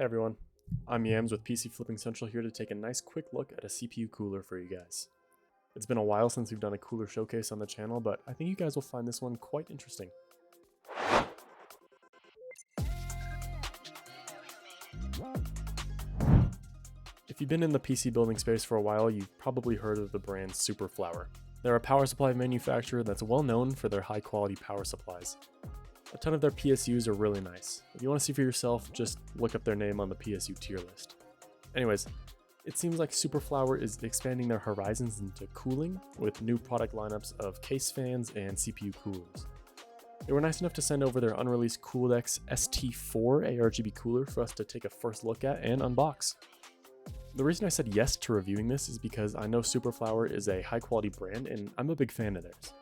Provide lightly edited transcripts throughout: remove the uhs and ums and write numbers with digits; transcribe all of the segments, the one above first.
Hey everyone, I'm Yams with PC Flipping Central here to take a nice quick look at a CPU cooler for you guys. It's been a while since we've done a cooler showcase on the channel, but I think you guys will find this one quite interesting. If you've been in the PC building space for a while, you've probably heard of the brand Superflower. They're a power supply manufacturer that's well known for their high quality power supplies. A ton of their PSUs are really nice. If you want to see for yourself, just look up their name on the PSU tier list. Anyways, it seems like Superflower is expanding their horizons into cooling with new product lineups of case fans and CPU coolers. They were nice enough to send over their unreleased Cooldex ST4 ARGB cooler for us to take a first look at and unbox. The reason I said yes to reviewing this is because I know Superflower is a high quality brand and I'm a big fan of theirs.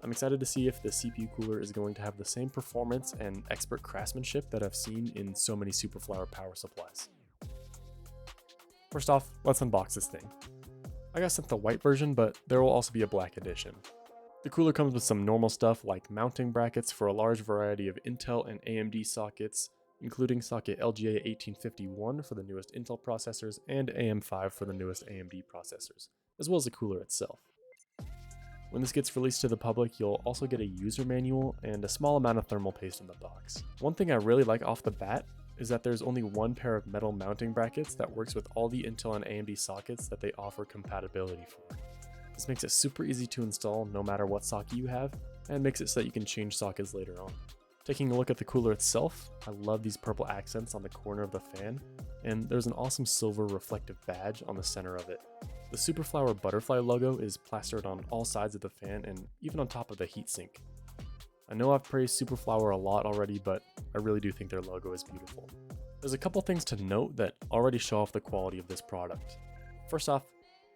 I'm excited to see if the CPU cooler is going to have the same performance and expert craftsmanship that I've seen in so many Superflower power supplies. First off, let's unbox this thing. I got sent the white version, but there will also be a black edition. The cooler comes with some normal stuff like mounting brackets for a large variety of Intel and AMD sockets, including socket LGA 1851 for the newest Intel processors and AM5 for the newest AMD processors, as well as the cooler itself. When this gets released to the public, you'll also get a user manual and a small amount of thermal paste in the box. One thing I really like off the bat is that there's only one pair of metal mounting brackets that works with all the Intel and AMD sockets that they offer compatibility for. This makes it super easy to install no matter what socket you have, and makes it so that you can change sockets later on. Taking a look at the cooler itself, I love these purple accents on the corner of the fan, and there's an awesome silver reflective badge on the center of it. The Superflower butterfly logo is plastered on all sides of the fan and even on top of the heatsink. I know I've praised Superflower a lot already, but I really do think their logo is beautiful. There's a couple things to note that already show off the quality of this product. First off,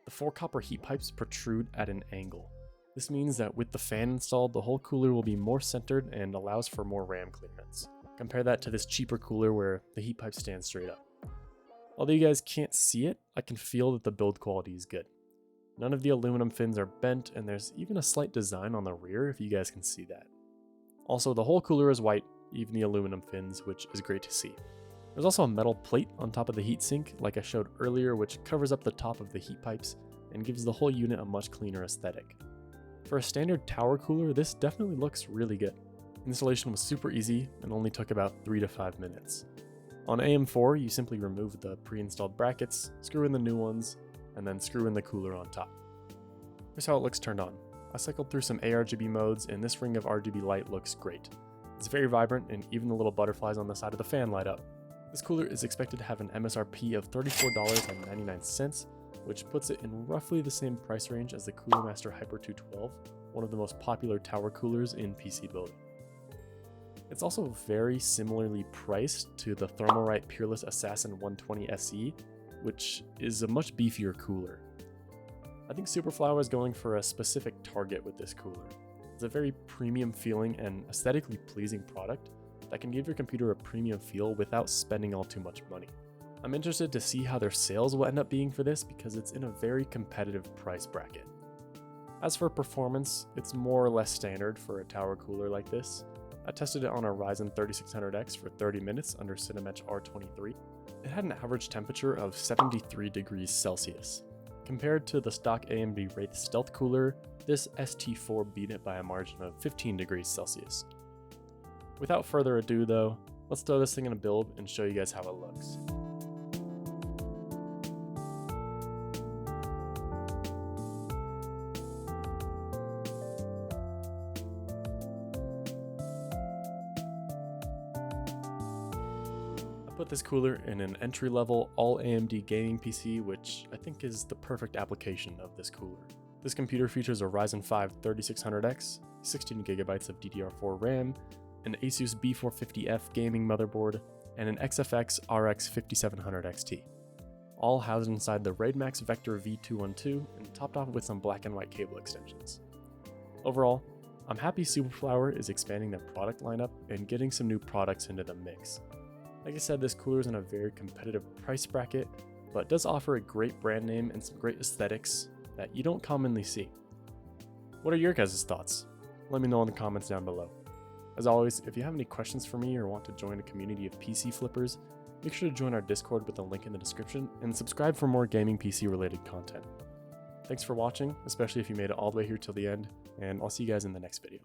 the 4 copper heat pipes protrude at an angle. This means that with the fan installed, the whole cooler will be more centered and allows for more RAM clearance. Compare that to this cheaper cooler where the heat pipes stand straight up. Although you guys can't see it, I can feel that the build quality is good. None of the aluminum fins are bent, and there's even a slight design on the rear if you guys can see that. Also, the whole cooler is white, even the aluminum fins, which is great to see. There's also a metal plate on top of the heatsink, like I showed earlier, which covers up the top of the heat pipes and gives the whole unit a much cleaner aesthetic. For a standard tower cooler, this definitely looks really good. Installation was super easy and only took about 3 to 5 minutes. On AM4, you simply remove the pre-installed brackets, screw in the new ones, and then screw in the cooler on top. Here's how it looks turned on. I cycled through some ARGB modes, and this ring of RGB light looks great. It's very vibrant, and even the little butterflies on the side of the fan light up. This cooler is expected to have an MSRP of $34.99, which puts it in roughly the same price range as the Cooler Master Hyper 212, one of the most popular tower coolers in PC building. It's also very similarly priced to the Thermalright Peerless Assassin 120 SE, which is a much beefier cooler. I think Superflower is going for a specific target with this cooler. It's a very premium feeling and aesthetically pleasing product that can give your computer a premium feel without spending all too much money. I'm interested to see how their sales will end up being for this because it's in a very competitive price bracket. As for performance, it's more or less standard for a tower cooler like this. I tested it on a Ryzen 3600X for 30 minutes under Cinematch R23. It had an average temperature of 73 degrees Celsius. Compared to the stock AMD Wraith Stealth cooler, this ST4 beat it by a margin of 15 degrees Celsius. Without further ado though, let's throw this thing in a build and show you guys how it looks. Put this cooler in an entry-level all AMD gaming PC, which I think is the perfect application of this cooler. This computer features a Ryzen 5 3600X, 16GB of DDR4 RAM, an Asus B450F gaming motherboard, and an XFX RX 5700 XT. All housed inside the RaidMax Vector V212 and topped off with some black and white cable extensions. Overall, I'm happy Superflower is expanding their product lineup and getting some new products into the mix. Like I said, this cooler is in a very competitive price bracket, but does offer a great brand name and some great aesthetics that you don't commonly see. What are your guys' thoughts? Let me know in the comments down below. As always, if you have any questions for me or want to join a community of PC flippers, Make sure to join our Discord with the link in the description, and subscribe for more gaming PC related content. Thanks for watching, especially if you made it all the way here till the end, and I'll see you guys in the next video.